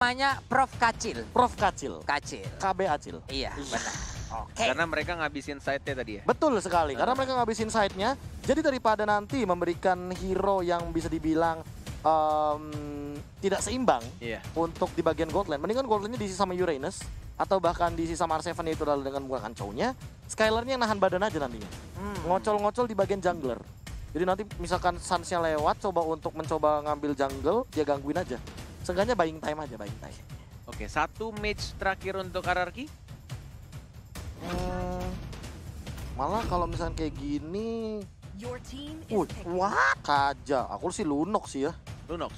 Namanya Prof Kacil. Prof Kacil. Kacil. KB Acil. Iya, benar. Oke. Karena mereka ngabisin side-nya tadi ya? Betul sekali, karena mereka ngabisin side-nya. Jadi daripada nanti memberikan hero yang bisa dibilang tidak seimbang untuk di bagian Goldland, mendingan Goldlandnya diisi sama Uranus atau bahkan diisi sama R7 itu adalah dengan menggunakan Chow-nya. Skylarnya yang nahan badan aja nantinya. Ngocol-ngocol di bagian jungler. Jadi nanti misalkan Suns-nya lewat, coba untuk mencoba ngambil jungle, dia gangguin aja. Seenggaknya buying time aja, buying time. Oke, satu match terakhir untuk RRQ. Malah kalau misalnya kayak gini, What? Kaja. Aku sih Lunox sih ya.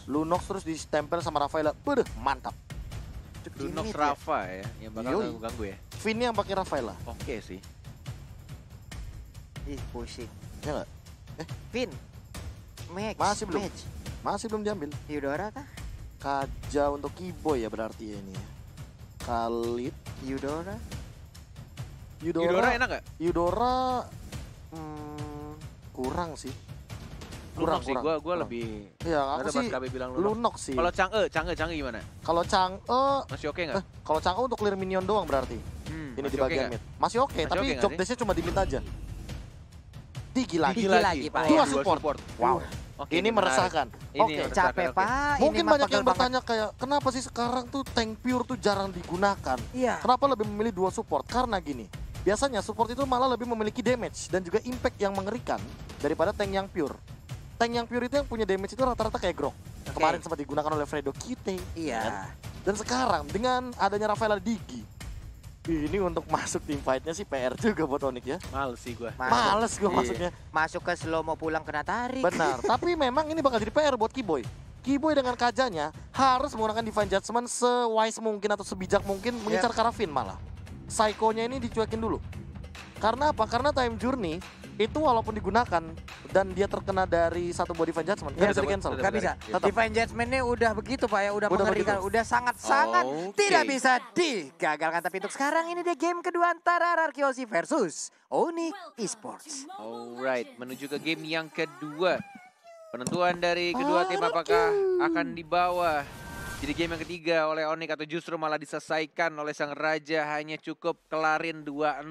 Lunox terus ditempel sama Rafaela. Beuh, mantap. Lunox Rafa ya, yang bakal ganggu ya. Vin yang pakai Rafaela. Oke sih. Ih, pusing. Ya nggak? Vin. Match. Masih belum diambil. Eudora kah? Kaja untuk Keyboy ya berarti ya ini ya. Khalid. Eudora enak gak? Eudora kurang sih. Kurang sih, gue lebih. Iya, aku sih Lunox sih. Kalau Chang'e gimana? Kalau Chang'e masih oke nggak? Kalau Chang'e untuk clear minion doang berarti. Ini di bagian mid. Masih oke, tapi job desk-nya cuma di mid aja. Digi lagi, Pak. Dua support. Wow. Oke, ini meresahkan. Oke, capek Pak. Mungkin banyak yang bertanya kayak kenapa sih sekarang tuh tank pure tuh jarang digunakan? Iya. Kenapa lebih memilih dua support? Karena gini, biasanya support itu malah lebih memiliki damage dan juga impact yang mengerikan daripada tank yang pure. Tank yang pure itu yang punya damage itu rata-rata kayak Grok. Kemarin sempat digunakan oleh Fredo Kite. Iya. Kan? Dan sekarang dengan adanya Rafaela Digi, ini untuk masuk team fight-nya sih PR juga buat Onyx ya. Males sih gue. Males gue masuknya. Masuk ke slow mau pulang kena tarik. Benar, tapi memang ini bakal jadi PR buat Keyboy. Keyboy dengan Kajanya harus menggunakan Divine Judgment sewise mungkin atau sebijak mungkin mengincar Karavin malah. Psycho-nya ini dicuekin dulu. Karena apa? Karena Time Journey itu walaupun digunakan dan dia terkena dari satu buah Divine Judgment, nggak bisa di-cancel. Nggak bisa. Divine Judgment-nya udah begitu Pak ya, udah mengerikan, udah sangat-sangat tidak bisa digagalkan. Tapi untuk sekarang ini dia game kedua antara RRQ versus Onyx Esports. Alright, menuju ke game yang kedua. Penentuan dari kedua tim apakah akan dibawa jadi game yang ketiga oleh Onyx atau justru malah diselesaikan oleh sang raja, hanya cukup kelarin 2-0.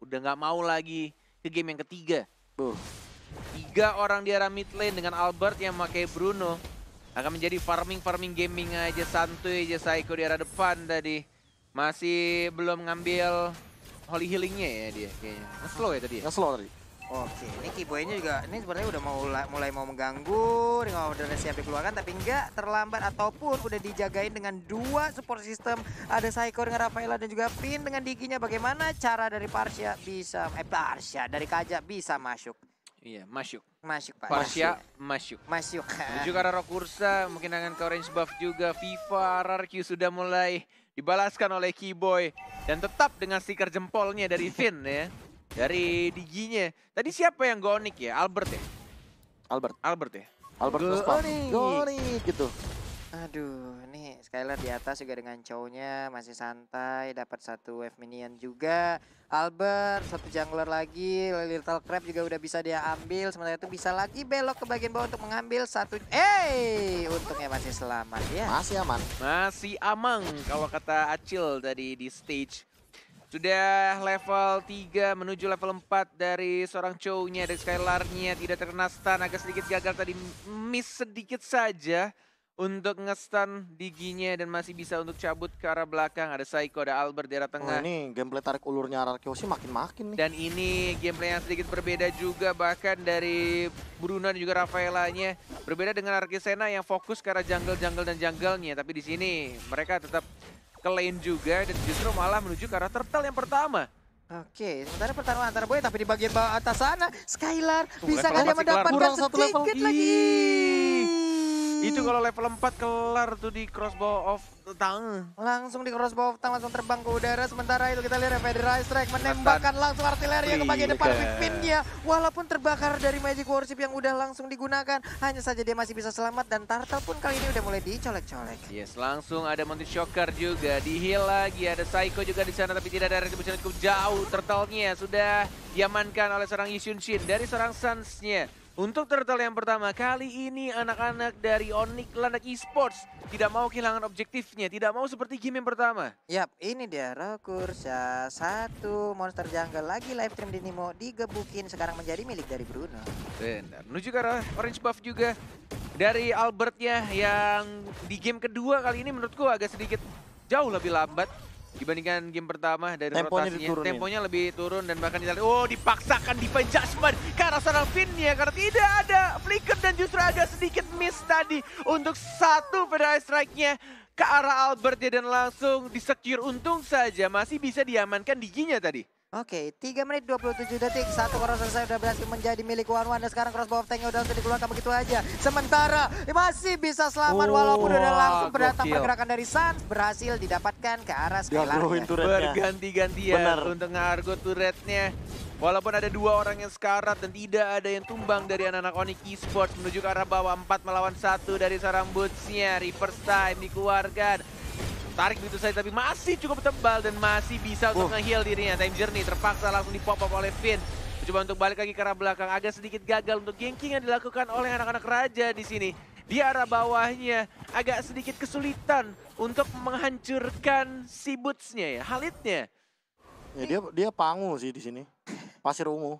Udah nggak mau lagi ke game yang ketiga. 3 orang di arah mid lane dengan Albert yang pakai Bruno. Akan menjadi farming gaming aja, santuy aja Psycho di arah depan tadi. Masih belum ngambil holy healingnya ya dia kayaknya. Nge-slow ya tadi ya? Nge-slow tadi. Oke, ini Keyboy-nya juga ini sebenarnya udah mulai mau mengganggu, Ring of Wilderness siap dikeluarkan tapi enggak terlambat ataupun udah dijagain dengan 2 support system. Ada Psycho dengan Rafaela dan juga Finn dengan Diginya. Bagaimana cara dari Parsia bisa dari Kaja bisa masuk? Iya, masuk Pak. Parsia masuk. Menuju ke arah Rokursa, mungkin akan ke orange buff juga. FIFA RRQ sudah mulai dibalaskan oleh Keyboy dan tetap dengan stiker jempolnya dari Finn ya. Dari Diginya. Tadi siapa yang Gonik ya? Albert ya? Albert ya? Albert Gonik gitu. Aduh, nih Skylar di atas juga dengan Chow-nya masih santai, dapat 1 wave minion juga. Albert, 1 jungler lagi, Little Crab juga udah bisa dia ambil. Sementara itu bisa lagi belok ke bagian bawah untuk mengambil 1. Untungnya masih selamat ya. Masih aman kalau kata Acil tadi di stage. Sudah level 3 menuju level 4 dari seorang Chow-nya, dari Skylar-nya. Tidak terkena stun, agak sedikit gagal tadi, miss sedikit saja untuk nge-stun Diginya dan masih bisa untuk cabut ke arah belakang. Ada Psycho, ada Albert di arah tengah. Ini gameplay tarik ulurnya RRQ sih makin-makin nih. Dan ini gameplay yang sedikit berbeda juga, bahkan dari Bruno dan juga Rafaela-nya. Berbeda dengan Arkisena yang fokus ke arah jungle dan jungle-nya. Tapi di sini mereka tetap ke lane juga dan justru malah menuju ke arah turtle yang pertama. Oke, sementara pertarungan antara Boy tapi di bagian bawah atas sana Skylar bisa nggak dia mendapatkan sedikit lagi. Itu kalau level 4 kelar tuh di crossbow of tang. Langsung di crossbow of tang, langsung terbang ke udara. Sementara itu kita lihat Federal Strike menembakkan langsung artileri ke bagian depan Pin-nya. Walaupun terbakar dari Magic Worship yang udah langsung digunakan, hanya saja dia masih bisa selamat dan Turtle pun kali ini udah mulai dicolek-colek. Yes, langsung ada Mountain Shocker juga, di heal lagi, ada Psycho juga di sana tapi tidak ada retribution cukup jauh. Turtle-nya sudah diamankan oleh seorang Yushun Shin dari seorang Suns-nya. Untuk turtle yang pertama, kali ini anak-anak dari Onyx Landak Esports tidak mau kehilangan objektifnya, tidak mau seperti game yang pertama. Yap, ini dia Rokursa, satu monster jungle lagi live stream di Nimo digebukin sekarang menjadi milik dari Bruno. Benar, menuju ke arah orange buff juga dari Albertnya yang di game kedua kali ini menurutku agak sedikit jauh lebih lambat dibandingkan game pertama dari Temponya rotasinya. diturunin. Temponya lebih turun dan bahkan dipaksakan defense judgment ke arah seorang Finn-nya karena tidak ada flicker dan justru agak sedikit miss tadi untuk satu Federal Strike-nya ke arah Albert dan langsung disecure. Untung saja masih bisa diamankan Diginya tadi. Oke, 3 menit 27 detik. Satu koros selesai udah berhasil menjadi milik One dan sekarang crossbow of tank udah langsung dikeluarkan begitu aja. Sementara masih bisa selamat walaupun udah langsung berdatang gokil. pergerakan dari Suns berhasil didapatkan ke arah Diagroin Skylar. turretnya. Berganti-gantian Benar. untuk ngargo turretnya. Walaupun ada 2 orang yang sekarat dan tidak ada yang tumbang dari anak-anak Onyx Esports menuju ke arah bawah 4 melawan 1 dari seorang Boots-nya. Reverse time dikeluarkan. Tarik begitu saja tapi masih cukup tebal dan masih bisa untuk nge-heal dirinya. Time Journey terpaksa langsung dipop-up oleh Finn. Coba untuk balik lagi ke arah belakang, agak sedikit gagal untuk ganking yang dilakukan oleh anak-anak Raja di sini. Di arah bawahnya agak sedikit kesulitan untuk menghancurkan si Boots-nya ya, Khalid-nya. Ya dia pangu sih di sini. Pasir ungu.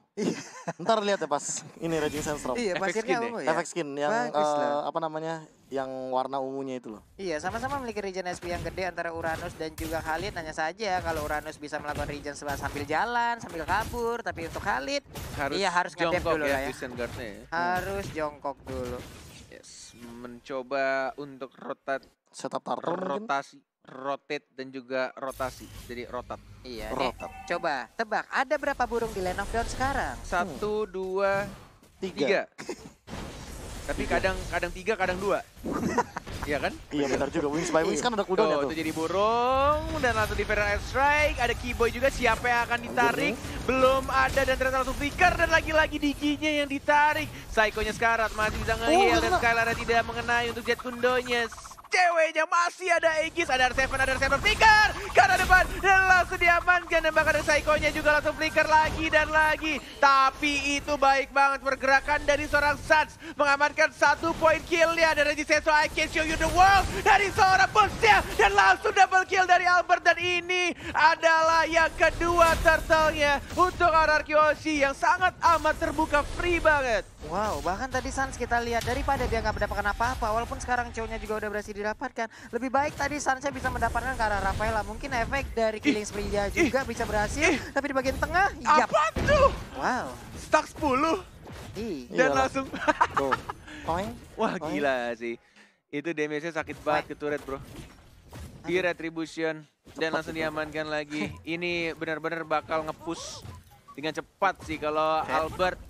Ntar lihat ya pas ini Raging Sandstorm. Iya, Efek pasirnya skin ungu Efek ya. skin yang Bagus lah. apa namanya? Yang warna ungunya itu loh. Iya, sama-sama memiliki regen SP yang gede antara Uranus dan juga Khalid. Hanya saja kalau Uranus bisa melakukan regen sambil jalan, sambil kabur. Tapi untuk Khalid, iya harus nge-dep jongkok dulu lah ya. Vision Guard-nya ya. Harus jongkok dulu. Yes, mencoba untuk Setup turtle mungkin. rotate dan juga rotasi. Jadi rotat. Iya nih, Rotat. coba tebak ada berapa burung di Land of Dawn sekarang? 1, 2, 3. Tapi kadang 3, kadang 2. Iya kan? Iya benar juga. Wings by Wings kan ada cooldown-nya Tuh, tuh. itu jadi burung dan langsung di Feral Strike. Ada Keyboy juga, siapa yang akan ditarik? Belum ada dan ternyata langsung flicker dan lagi-lagi Diginya yang ditarik. Psycho-nya sekarat masih bisa nge-heal dan kena. Skylar tidak mengenai untuk Jet Kundonya. Ceweknya masih ada Aegis, ada R7 flicker ke arah depan dan langsung diamankan dan bahkan ada Psycho-nya juga langsung flicker lagi dan lagi. Tapi itu baik banget pergerakan dari seorang Suns mengamankan 1 poin kill-nya dari Seso I Can Show You The World dari seorang Boots-nya dan langsung double kill dari Albert dan ini adalah yang kedua turtle-nya untuk RRQ Hoshi yang sangat amat terbuka free banget. Wow, bahkan tadi Suns kita lihat daripada dia nggak mendapatkan apa-apa, walaupun sekarang cowoknya juga udah berhasil didapatkan. Lebih baik tadi Sunsnya bisa mendapatkan ke arah Rafaela. Mungkin efek dari killing spree-nya juga bisa berhasil, tapi di bagian tengah, yap. Apa tuh? Wow, Stuck 10 iya. dan Iyalah. langsung Tuh. Toing. wah gila sih. Itu damage-nya sakit banget ke turret bro. Di retribution dan langsung diamankan lagi. Ini benar-benar bakal nge-push dengan cepat sih kalau Albert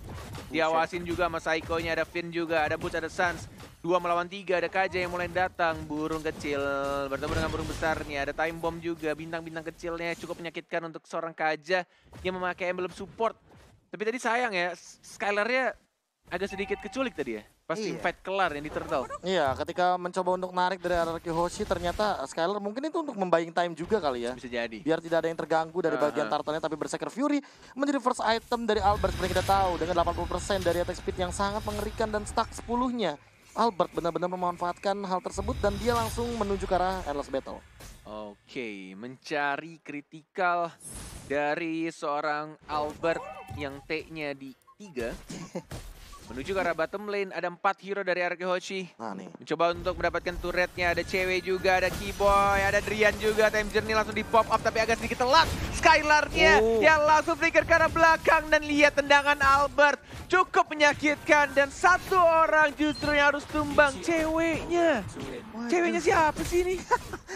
diawasin juga sama Psycho-nya. Ada Finn juga, ada Boots, ada Suns. 2 melawan 3, ada Kaja yang mulai datang. Burung kecil bertemu dengan burung besarnya. Ada Time Bomb juga, bintang-bintang kecilnya cukup menyakitkan untuk seorang Kaja yang memakai emblem support. Tapi tadi sayang ya, Skylar-nya agak sedikit keculik tadi ya. Pas Iya. invite kelar yang di turtle. Iya, ketika mencoba untuk narik dari RRQ Hoshi ternyata Skylar mungkin itu untuk membaying time juga kali ya. Bisa jadi. Biar tidak ada yang terganggu dari bagian turtle-nya, tapi Berserker Fury menjadi first item dari Albert seperti kita tahu dengan 80% dari attack speed yang sangat mengerikan dan stack 10-nya. Albert benar-benar memanfaatkan hal tersebut dan dia langsung menuju ke arah Endless Battle. Oke, mencari kritikal dari seorang Albert yang T-nya di 3. Menuju ke arah bottom lane, ada 4 hero dari RRQ Hoshi. Nah nih. Mencoba untuk mendapatkan turretnya, ada cewek juga, ada Keyboy, ada Drian juga. Time Journey langsung di pop up tapi agak sedikit telat. Skylar-nya yang langsung flicker ke arah belakang dan lihat tendangan Albert. Cukup menyakitkan dan satu orang justru yang harus tumbang, ceweknya. Ceweknya siapa sih ini?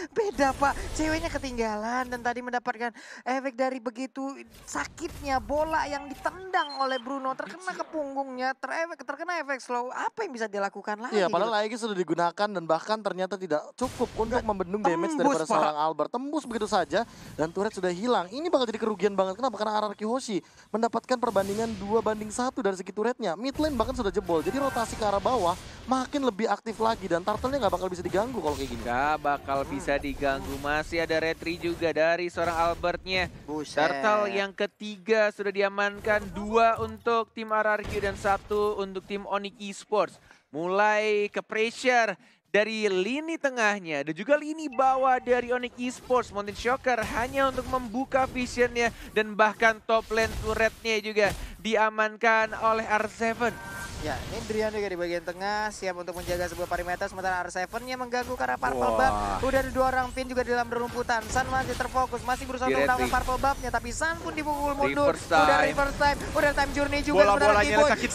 Beda pak, ceweknya ketinggalan dan tadi mendapatkan efek dari begitu sakitnya bola yang ditendang oleh Bruno. Terkena ke punggungnya, terkena efek slow. Apa yang bisa dilakukan lagi? Iya, padahal gitu? lagi sudah digunakan dan bahkan ternyata tidak cukup untuk membendung damage tembus, daripada Pak. seorang Albert. Tembus begitu saja dan turret sudah hilang. Ini bakal jadi kerugian banget. Kenapa? Karena RRQ Hoshi mendapatkan perbandingan 2-1 dari segi turretnya. Mid lane bahkan sudah jebol. Jadi rotasi ke arah bawah makin lebih aktif lagi dan turtle-nya nggak bakal bisa diganggu kalau kayak gini. Gak bakal bisa diganggu. Masih ada retry juga dari seorang Albertnya. Buset. Turtle yang ketiga sudah diamankan. 2 untuk tim RRQ dan 1 satu untuk tim Onyx Esports. Mulai ke pressure dari lini tengahnya dan juga lini bawah dari Onyx Esports. Mountain Shocker hanya untuk membuka visionnya dan bahkan top lane turretnya juga diamankan oleh R7. Ya, ini Drian juga di bagian tengah siap untuk menjaga sebuah perimeter sementara R7-nya mengganggu karena Purple Buff. Udah ada 2 orang pin juga di dalam rumputan. Sun masih terfokus, masih berusaha untuk melawan Purple Buff-nya tapi Sun pun dipukul mundur. Udah reverse time, udah time journey juga sementara Bola-bolanya Keyboy. sakit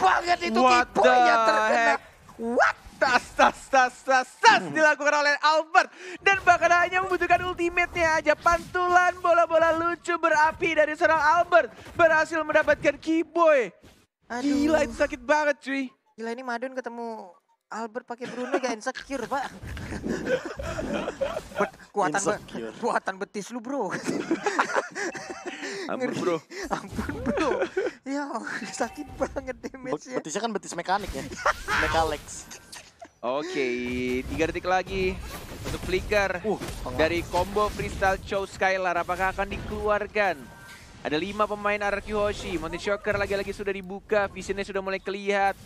banget itu What Keyboy-nya the terkena. heck? What? Tas dilakukan oleh Albert dan bahkan hanya membutuhkan ultimate-nya aja. Pantulan bola-bola lucu berapi dari seorang Albert berhasil mendapatkan Keyboy. Aduh. Gila itu sakit banget cuy. Gila ini Madun ketemu Albert pakai Bruno gak insecure, Pak. Kuatan betis lu, Bro. Ampun bro. Ampun, Bro. Ya, sakit banget damage-nya. Betisnya kan betis mekanik ya. Mekalex. Oke, 3 detik lagi untuk Flicker dari combo Freestyle Show Skylar. Apakah akan dikeluarkan? Ada 5 pemain RRQ Hoshi. Mountain Shocker lagi-lagi sudah dibuka, visionnya sudah mulai kelihatan.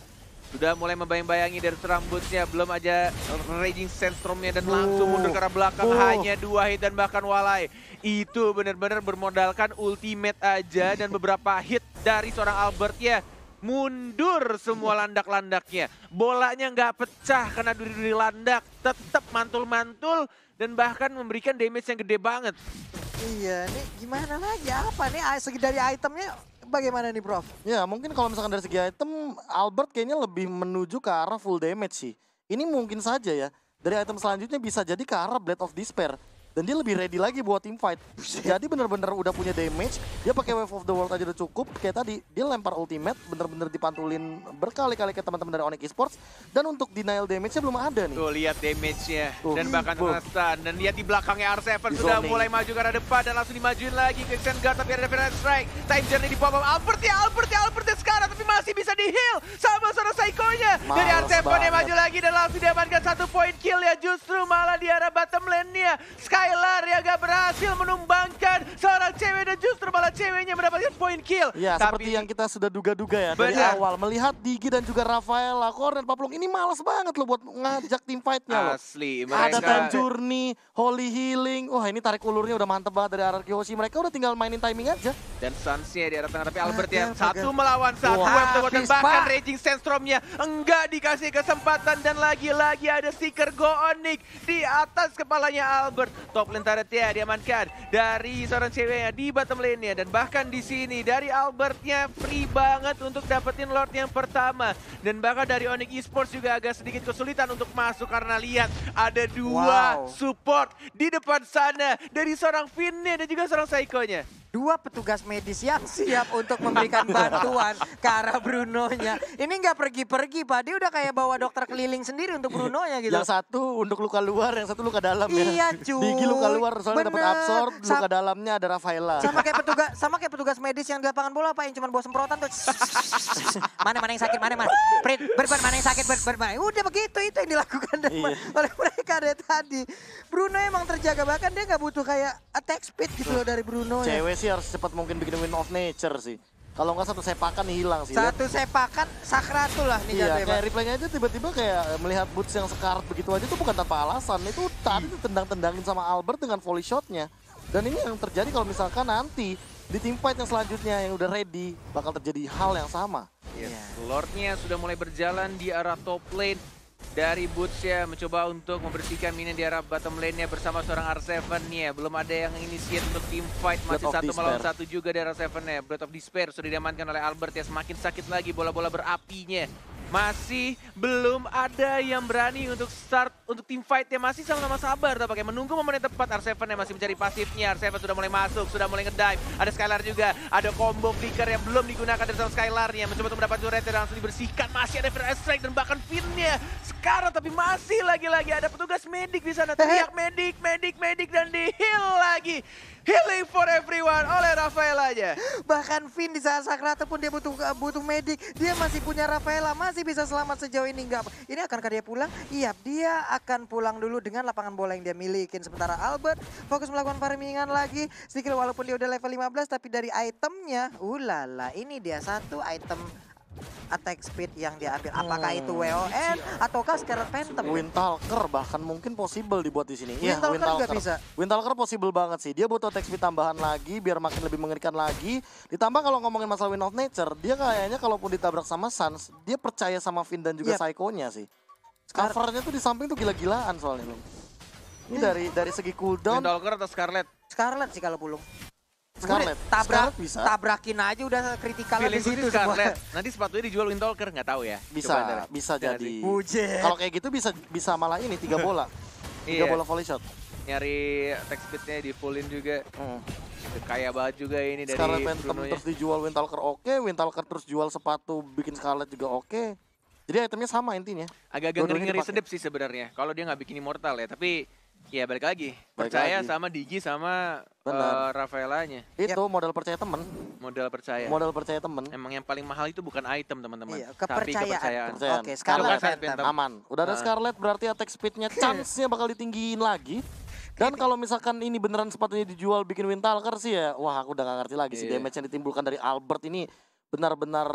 Sudah mulai membayang-bayangi dari rambutnya, belum aja Raging Sandstorm-nya dan langsung mundur ke arah belakang. Hanya 2 hit dan bahkan walai. Itu benar-benar bermodalkan ultimate aja dan beberapa hit dari seorang Albert ya. Mundur semua landak-landaknya. Bolanya nggak pecah karena duri-duri landak. Tetap mantul-mantul dan bahkan memberikan damage yang gede banget. Iya, nih gimana lagi? Apa nih segi dari itemnya bagaimana nih, Prof? Ya mungkin kalau misalkan dari segi item, Albert kayaknya lebih menuju ke arah full damage sih. Ini mungkin saja ya, dari item selanjutnya bisa jadi ke arah Blade of Despair. Dan dia lebih ready lagi buat team fight. Jadi bener-bener udah punya damage, dia pakai Wave of the World aja udah cukup. Kayak tadi, dia lempar ultimate, bener-bener dipantulin berkali-kali ke teman-teman dari Onyx Esports. Dan untuk denial damage-nya belum ada nih. Tuh lihat damage-nya dan bahkan stun. Dan lihat di belakangnya R7 sudah mulai maju ke arah depan dan langsung dimajuin lagi ke Extend Guard tapi ada Ferret Strike. Time journey di pop-up Albert ya sekarang tapi masih bisa di-heal sama seorang Psycho-nya. Dari R7 yang maju lagi dan langsung diamankan 1 point kill ya, justru malah di arah bottom lane-nya. Skylar yang gak berhasil menumbangkan seorang cewek dan justru malah ceweknya mendapatkan point kill. Ya, seperti yang kita sudah duga-duga ya dari awal. Melihat Digi dan juga Rafaela, Kornet, Paplong ini males banget loh buat ngajak tim fight-nya loh. Asli, Ada time journey, holy healing. Wah ini tarik ulurnya udah mantep banget dari RRQ Hoshi. Mereka udah tinggal mainin timing aja. Dan Suns-nya di arah tengah tapi Albert ya 1 melawan 1. Dan bahkan Raging Sandstorm-nya enggak dikasih kesempatan dan lagi-lagi ada Seeker Go Onyx di atas kepalanya Albert. Top lane turret-nya diamankan dari seorang ceweknya di bottom lane-nya dan bahkan di sini dari Albert-nya free banget untuk dapetin Lord yang pertama. Dan bahkan dari Onyx Esports juga agak sedikit kesulitan untuk masuk karena lihat ada 2 support di depan sana dari seorang Finn-nya dan juga seorang Psycho-nya. 2 petugas medis yang siap untuk memberikan bantuan ke arah Bruno-nya. Ini nggak pergi-pergi, Pak. Dia udah kayak bawa dokter keliling sendiri untuk Bruno-nya gitu. Yang satu untuk luka luar, yang satu luka dalam ya. Iya, cuy. Digi luka luar soalnya dapat absorb, luka dalamnya ada Rafaela. Sama kayak petugas medis yang di lapangan bola, Pak, yang cuma bawa semprotan tuh. Mana yang sakit, mana. Prit, mana yang sakit, mana. Udah begitu, itu yang dilakukan oleh mereka dari tadi. Bruno emang terjaga, bahkan dia nggak butuh kayak attack speed gitu loh dari Bruno. Cewek sih harus cepat mungkin bikin win of nature sih. Kalau nggak satu sepakan hilang sih. Satu sepakan sakratul lah nih jatuhnya. Kayak replaynya aja tiba-tiba kayak melihat Boots yang sekarat begitu aja tuh bukan tanpa alasan. Itu tadi tendang-tendangin sama Albert dengan volley shotnya. Dan ini yang terjadi kalau misalkan nanti di team fight yang selanjutnya yang udah ready bakal terjadi hal yang sama. Yes. Lordnya sudah mulai berjalan di arah top lane. Dari Boots ya mencoba untuk membersihkan minion di arah bottom lane-nya bersama seorang R7-nya. Belum ada yang initiate untuk team fight. Masih 1 melawan 1 juga dari R7-nya. Blade of Despair sudah diamankan oleh Albert ya. Semakin sakit lagi bola-bola berapinya. Masih belum ada yang berani untuk start untuk team fight-nya. Masih sama-sama sabar tampaknya menunggu momen yang tepat. R7 yang masih mencari pasifnya. R7 sudah mulai masuk, sudah mulai ngedive. Ada Skylar juga, ada combo flicker yang belum digunakan dari Skylar-nya. Mencoba untuk mendapat turret dan langsung dibersihkan. Masih ada Ferret Strike dan bahkan Finn-nya sekarang, tapi masih lagi-lagi ada petugas medik di sana. Teriak medik dan di-heal lagi. Healing for everyone oleh Rafaela aja. Bahkan Finn di saat Sakratu pun dia butuh medik. Dia masih punya Rafaela, masih bisa selamat sejauh ini. Enggak. Ini akankah dia pulang? Iya, dia akan pulang dulu dengan lapangan bola yang dia milikin. Sementara Albert fokus melakukan farmingan lagi. Sedikit walaupun dia udah level 15, tapi dari itemnya, ulala, ini dia 1 item attack speed yang diambil. Apakah itu WON ataukah Scarlet Phantom? Windtalker bahkan mungkin possible dibuat di sini. Iya, Windtalker juga bisa. Windtalker possible banget sih. Dia butuh attack speed tambahan lagi biar makin lebih mengerikan lagi. Ditambah kalau ngomongin masalah Wind of Nature, dia kayaknya kalaupun ditabrak sama Sans, dia percaya sama Finn dan juga Psycho-nya sih. Covernya tuh di samping tuh gila-gilaan soalnya loh. Ini dari segi cooldown. Windtalker atau Scarlet? Scarlet sih kalau belum. Scarlet bisa. Tabrakin aja udah kritikal di Feelingku situ sih Scarlet. semua. Nanti sepatunya dijual Windtalker, nggak tahu ya. Bisa jadi. Bujet. Kalau kayak gitu bisa malah ini 3 bola. 3 Iya. bola volley shot. Nyari attack speednya di fullin juga. Kaya banget juga ini dari Scarlet Phantom Bruno-nya. terus dijual Windtalker oke, Windtalker terus jual sepatu bikin Scarlet juga oke. Jadi itemnya sama intinya. Agak-agak Dua-duanya ngeri-ngeri dipakai. sedep sih sebenarnya. Kalau dia nggak bikin immortal ya, tapi ya balik lagi. Balik Percaya lagi. sama Digi sama Benar. Rafaelanya. Itu modal percaya temen. Modal percaya. Modal percaya temen. Emang yang paling mahal itu bukan item teman-teman, Iya, tapi kepercayaan. kepercayaan. Kepercayaan. Oke, Scarlet Scarlet Scarlet Phantom. Phantom. aman. Udah ada Nah. Scarlet berarti attack speednya chance-nya bakal ditinggiin lagi. Dan kalau misalkan ini beneran sepatunya dijual bikin Windtalker sih ya, wah aku udah gak ngerti lagi sih Iya. damage yang ditimbulkan dari Albert ini benar-benar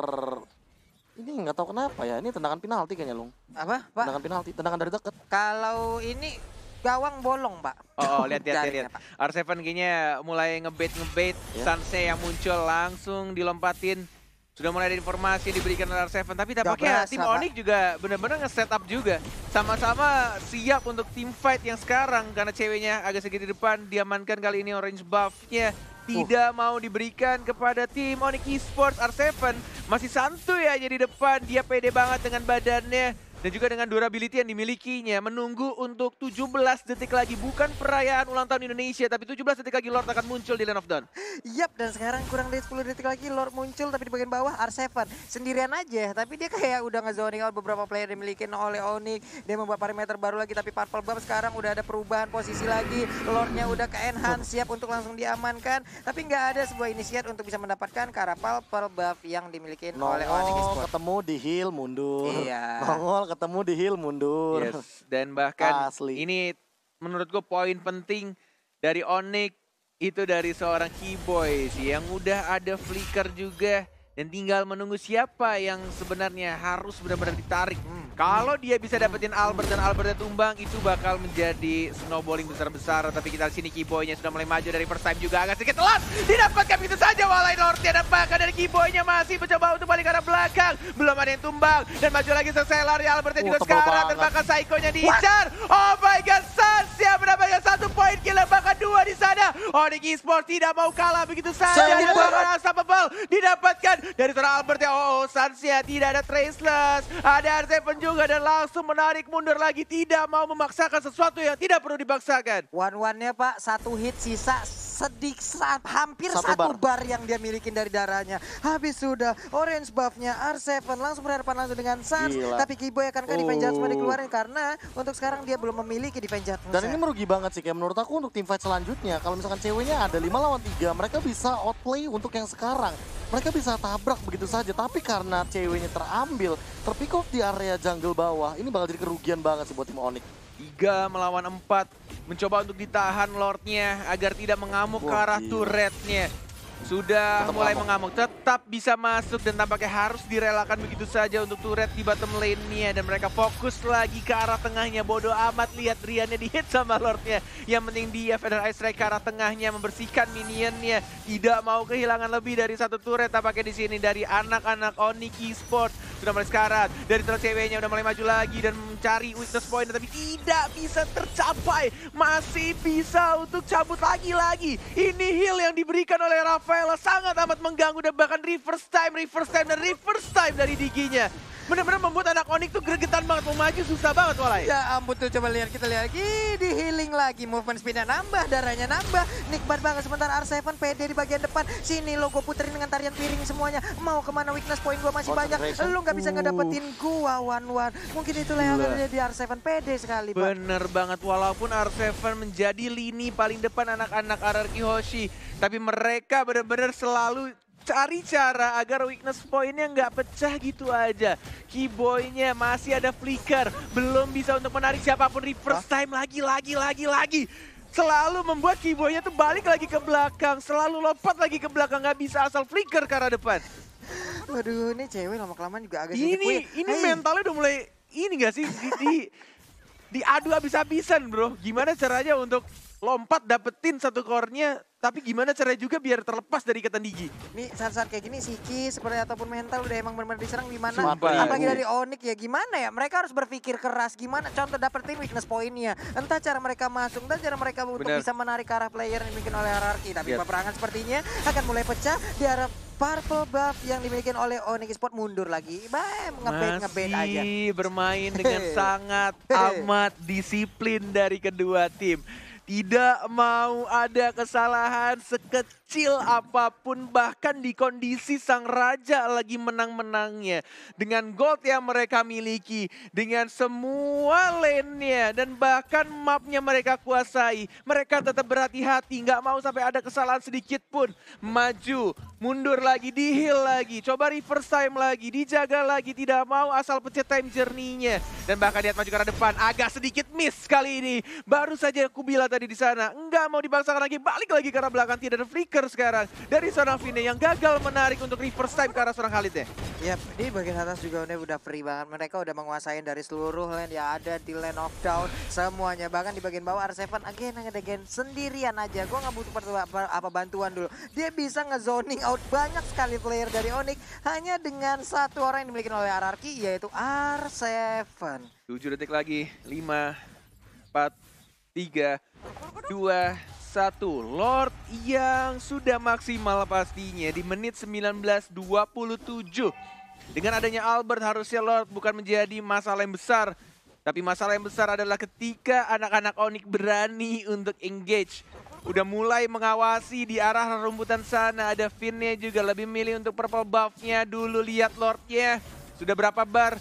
ini nggak tahu kenapa ya. Ini tendangan penalti kayaknya, Lung. Apa, Pak? Tendangan penalti, tendangan dari dekat. Kalau ini gawang bolong, Pak. Oh, lihat. Jaringnya, Pak. R7 kayaknya mulai ngebait Ya. Sanse yang muncul langsung dilompatin. Sudah mulai ada informasi diberikan oleh R7, tapi Gak tampaknya berasa, tim Pak. Onyx juga benar-benar nge-setup juga. Sama-sama siap untuk tim fight yang sekarang karena ceweknya agak sedikit di depan, diamankan kali ini orange buff-nya. Tidak mau diberikan kepada tim Onyx Esports. R7 masih santuy aja di depan, dia pede banget dengan badannya. Dan juga dengan durability yang dimilikinya, menunggu untuk 17 detik lagi. Bukan perayaan ulang tahun Indonesia, tapi 17 detik lagi Lord akan muncul di Land of Dawn. Yap, dan sekarang kurang dari 10 detik lagi Lord muncul, tapi di bagian bawah R7 sendirian aja. Tapi dia kayak udah nge-zoning out beberapa player yang dimiliki oleh Onyx. Dia membuat parameter baru lagi, tapi Purple Buff sekarang udah ada perubahan posisi lagi. Lordnya udah ke-enhance, siap untuk langsung diamankan. Tapi nggak ada sebuah inisiat untuk bisa mendapatkan ke arah Purple Buff yang dimiliki oleh Onyx Nongol Esports. ketemu di heal mundur. Iya. Nongol ketemu di heal mundur. Yes, dan bahkan Asli. ini menurut gue poin penting dari Onyx itu dari seorang Keyboy sih yang udah ada flicker juga dan tinggal menunggu siapa yang sebenarnya harus benar-benar ditarik. Kalau dia bisa dapetin Albert dan Albertnya tumbang, itu bakal menjadi snowballing besar-besar. Tapi kita di sini Keyboy-nya sudah mulai maju dari first time juga agak sedikit telat. Didapatkan begitu saja walai Lordnya, dan bahkan dari Keyboy-nya masih mencoba untuk balik ke arah belakang. Belum ada yang tumbang dan maju lagi selesai lari Albertnya juga tebal sekarang. Dan banget. bahkan Psycho-nya diincar. Oh my god, Sansia mendapatkan 1 poin kill dan bahkan 2 di sana. Onyx Esports tidak mau kalah begitu saja. Dan bahkan Unstoppable didapatkan dari seorang Albert ya. Oh, Sansia tidak ada Traceless. Ada R7 juga dan langsung menarik mundur lagi. Tidak mau memaksakan sesuatu yang tidak perlu dipaksakan. One-one-nya Pak, 1 hit sisa hampir Satu satu bar yang dia milikin dari darahnya. Habis sudah orange buff-nya R7 langsung berhadapan langsung dengan Sans. Gila. Tapi Keyboy akankah defense judgment dikeluarin karena untuk sekarang dia belum memiliki defense judgment. Dan ini merugi banget sih, kayak menurut aku untuk tim fight selanjutnya, kalau misalkan ceweknya ada 5 lawan 3, mereka bisa outplay untuk yang sekarang. Mereka bisa tabrak begitu saja, tapi karena ceweknya terambil, terpick off di area jungle bawah, ini bakal jadi kerugian banget sih buat tim Onyx. 3 melawan 4. Mencoba untuk ditahan Lordnya agar tidak mengamuk ke arah Gila. turretnya. Sudah Tetap mulai ngamuk. mengamuk, tetap bisa masuk dan tampaknya harus direlakan begitu saja untuk turret di bottom lane-nya. Dan mereka fokus lagi ke arah tengahnya, bodoh amat lihat Riannya di-hit sama Lordnya. Yang penting dia Feather Ice Strike ke arah tengahnya, membersihkan minionnya. Tidak mau kehilangan lebih dari 1 turret tampaknya di sini dari anak-anak Onyx Esports. Sudah mulai sekarat, dari turret ceweknya udah mulai maju lagi dan mencari weakness point, tapi tidak bisa tercapai. Masih bisa untuk cabut lagi-lagi. Ini heal yang diberikan oleh Rafaela sangat amat mengganggu dan bahkan reverse time dari Diginya. Benar-benar membuat anak Onyx tuh gregetan banget, mau maju susah banget walai. Ya ampun tuh, coba lihat, kita lihat lagi di healing lagi, movement speednya nambah, darahnya nambah, nikmat banget. Sementara R7 PD di bagian depan, sini logo puterin dengan tarian piring semuanya. Mau kemana, weakness point gua masih banyak, lu nggak bisa ngedapetin gua one-one. Mungkin itulah yang ada di R7 PD sekali, Pak. Bener banget, walaupun R7 menjadi lini paling depan anak-anak RRQ Hoshi, tapi mereka benar-benar selalu cari cara agar weakness point-nya nggak pecah gitu aja. Keyboy-nya masih ada flicker, belum bisa untuk menarik siapapun. Reverse time lagi. Selalu membuat Keyboy-nya tuh balik lagi ke belakang, selalu lompat lagi ke belakang, nggak bisa asal flicker ke arah depan. Waduh, ini cewek lama-kelamaan juga agak Ini mentalnya udah mulai ini gak sih diadu habis-habisan bro. Gimana caranya untuk lompat dapetin satu core-nya, tapi gimana caranya juga biar terlepas dari ikatan gigi. Nih saat-saat kayak gini psikis seperti ataupun mental udah emang benar-benar diserang di mana. Sumpah ya. Apalagi dari Onyx ya gimana ya? Mereka harus berpikir keras gimana contoh dapetin weakness point-nya. Entah cara mereka masuk, entah cara mereka untuk bisa menarik ke arah player yang dimiliki oleh hierarki. Tapi peperangan sepertinya akan mulai pecah di arah purple buff yang dimiliki oleh Onyx Sport mundur lagi. Ngebait aja. Masih bermain dengan sangat amat disiplin dari kedua tim. Tidak mau ada kesalahan sekecil apapun, bahkan di kondisi sang raja lagi menang-menangnya. Dengan gold yang mereka miliki, dengan semua lane-nya, dan bahkan mapnya mereka kuasai. Mereka tetap berhati-hati, nggak mau sampai ada kesalahan sedikit pun. Maju, mundur lagi, di-heal lagi, coba reverse time lagi, dijaga lagi, tidak mau asal pencet time journey-nya. Dan bahkan lihat maju ke arah depan, agak sedikit miss kali ini. Baru saja aku bilang tadi di sana, nggak mau dibangsakan lagi, balik lagi ke arah belakang, tidak ada flicker sekarang. Dari seorang Vine yang gagal menarik untuk reverse time ke arah seorang Khalid ya. Yap, di bagian atas juga udah free banget. Mereka udah menguasai dari seluruh lane yang ada di lane of down. Semuanya, bahkan di bagian bawah R7 again sendirian aja. Gue nggak butuh apa bantuan dulu. Dia bisa ngezoning out banyak sekali player dari Onyx hanya dengan satu orang yang dimiliki oleh hierarki, yaitu R7. 7 detik lagi, 5, 4, 3, 2, 1. Lord yang sudah maksimal pastinya di menit 19.27. Dengan adanya Albert harusnya Lord bukan menjadi masalah yang besar. Tapi masalah yang besar adalah ketika anak-anak Onyx berani untuk engage. Udah mulai mengawasi di arah rumputan sana. Ada Vine juga lebih milih untuk purple buff-nya dulu. Lihat Lordnya. Sudah berapa bar?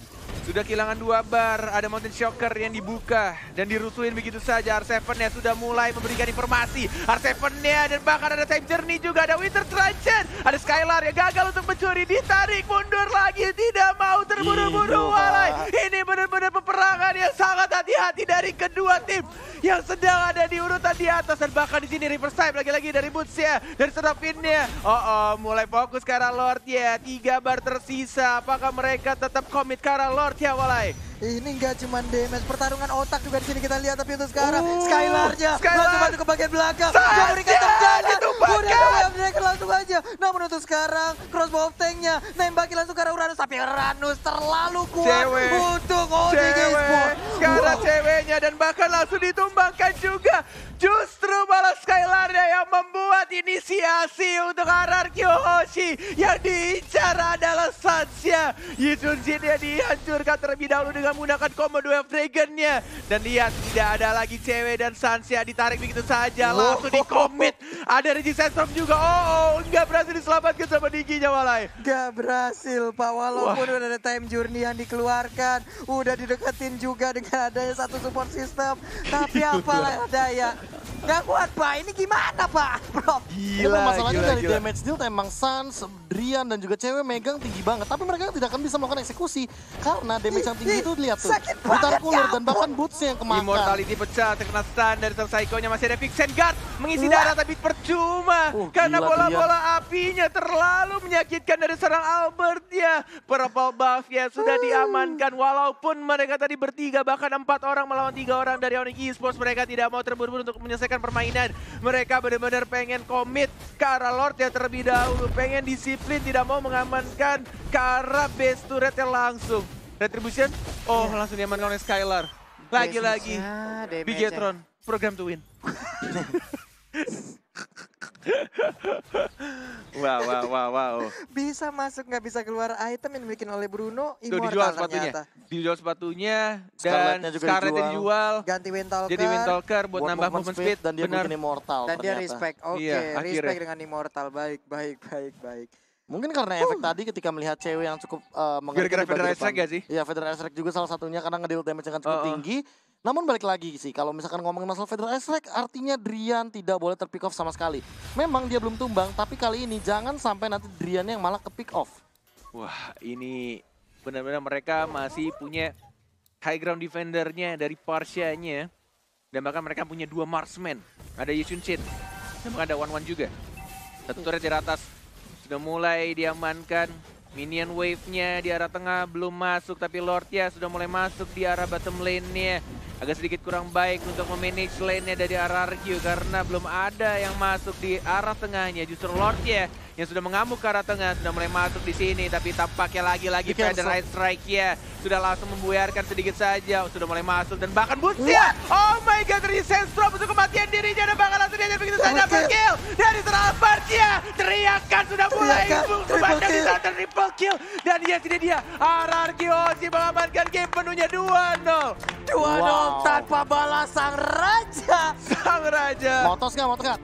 Sudah kehilangan 2 bar, ada Mountain Shocker yang dibuka dan dirusuhin begitu saja. R7-nya sudah mulai memberikan informasi. R7-nya dan bahkan ada Time Journey juga, ada Winter Trident. Ada Skylar yang gagal untuk mencuri, ditarik mundur lagi, tidak mau terburu-buru walai. Ini benar-benar peperangan yang sangat hati-hati dari kedua tim yang sedang ada di urutan di atas. Dan bahkan di sini reverse time lagi-lagi dari Boots-nya, dari Serapin-nya. Mulai fokus ke arah Lord ya. 3 bar tersisa, apakah mereka tetap komit ke arah Lord ya walai? Ini nggak cuma damage, pertarungan otak juga di sini kita lihat. Tapi untuk sekarang Skylar-nya langsung ke bagian belakang. Dia berikan tendangan, udah langsung aja. Namun untuk sekarang crossbow of tank-nya nembakin langsung ke arah Uranus. Tapi Uranus terlalu kuat untuk Onyx Sport. Sekarang ceweknya dan bahkan langsung ditumbangkan juga. Justru malah Skylar-nya yang membuat inisiasi untuk hierarki Hoshi. Yang diincar adalah Sansya. Yijun Jin yang dihancurkan terlebih dahulu dengan menggunakan combo Wave Dragon-nya. Dan lihat tidak ada lagi cewek dan Sansya ditarik begitu saja. Langsung di-commit. Ada Resistance Storm juga. Nggak berhasil diselamatkan sama Diginya walai. Nggak berhasil Pak, walaupun udah ada time journey yang dikeluarkan. Udah dideketin juga dengan adanya satu support system. Tapi apalah daya. Nggak kuat Pak, ini gimana Pak? Bro. Gila, masalahnya dari damage deal emang Sans, Drian dan juga cewek megang tinggi banget. Tapi mereka tidak akan bisa melakukan eksekusi. Karena damage yang tinggi itu lihat tuh. Ditarik ulur dan bahkan Boots-nya yang kemakan. Immortality pecah, terkena stun dari sang Psycho-nya. Masih ada Vixen Guard mengisi darah tapi percuma. Karena bola-bola apinya terlalu menyakitkan dari serang Albert ya. Purple buff ya sudah diamankan. Walaupun mereka tadi bertiga, bahkan 4 orang melawan 3 orang dari Onyx Esports. Mereka tidak mau terburu-buru untuk menyelesaikan permainan. Mereka benar-benar pengen komit ke arah Lord ya terlebih dahulu. Pengen disiplin, tidak mau mengamankan ke arah base turretnya langsung. Retribution, langsung diamankan oleh Skylar. Lagi-lagi, Bigetron, program to win. Wow. Bisa masuk, nggak bisa keluar item yang dimiliki oleh Bruno. Dijual sepatunya. Dijual sepatunya dan Scarlet-nya dijual. Ganti Windtalker. Jadi Windtalker buat nambah movement speed. Dan dia bikin Immortal dan dia respect. Iya, respect dengan Immortal. Baik. Mungkin karena efek tadi ketika melihat cewek yang cukup mengerti gara-gara Federal Strike gak sih? Iya, Federal Strike juga salah satunya karena ngedeal damage yang cukup tinggi. Namun balik lagi sih, kalau misalkan ngomongin masalah Federal Strike, artinya Drian tidak boleh terpick off sama sekali. Memang dia belum tumbang, tapi kali ini jangan sampai nanti Drian yang malah ke pick off. Wah, ini benar-benar mereka masih punya high ground defendernya dari Parsia-nya. Dan bahkan mereka punya 2 marksman. Ada Yisun Chin, dan bahkan ada Wan juga. Satu turret di atas. Sudah mulai diamankan Minion wave-nya di arah tengah belum masuk, tapi Lordnya sudah mulai masuk di arah bottom lane-nya. Agak sedikit kurang baik untuk memanage lane-nya dari RRQ karena belum ada yang masuk di arah tengahnya. Justru Lordnya yang sudah mengamuk ke arah tengah sudah mulai masuk di sini, tapi tampaknya lagi-lagi Featherite Strike-nya sudah langsung membuyarkan sedikit saja. Sudah mulai masuk dan bahkan Boots-nya. Oh my god, dari Sandstorm untuk kematian dirinya dan bakal langsung diajar begitu saja dapat kill dari Albertnya. Teriakan sudah mulai memandang di sana triple kill dan yes ini dia RRQ OG mengamankan game penuhnya 2-0. 2-0 tanpa balas sang raja. Sang raja. Motos nggak?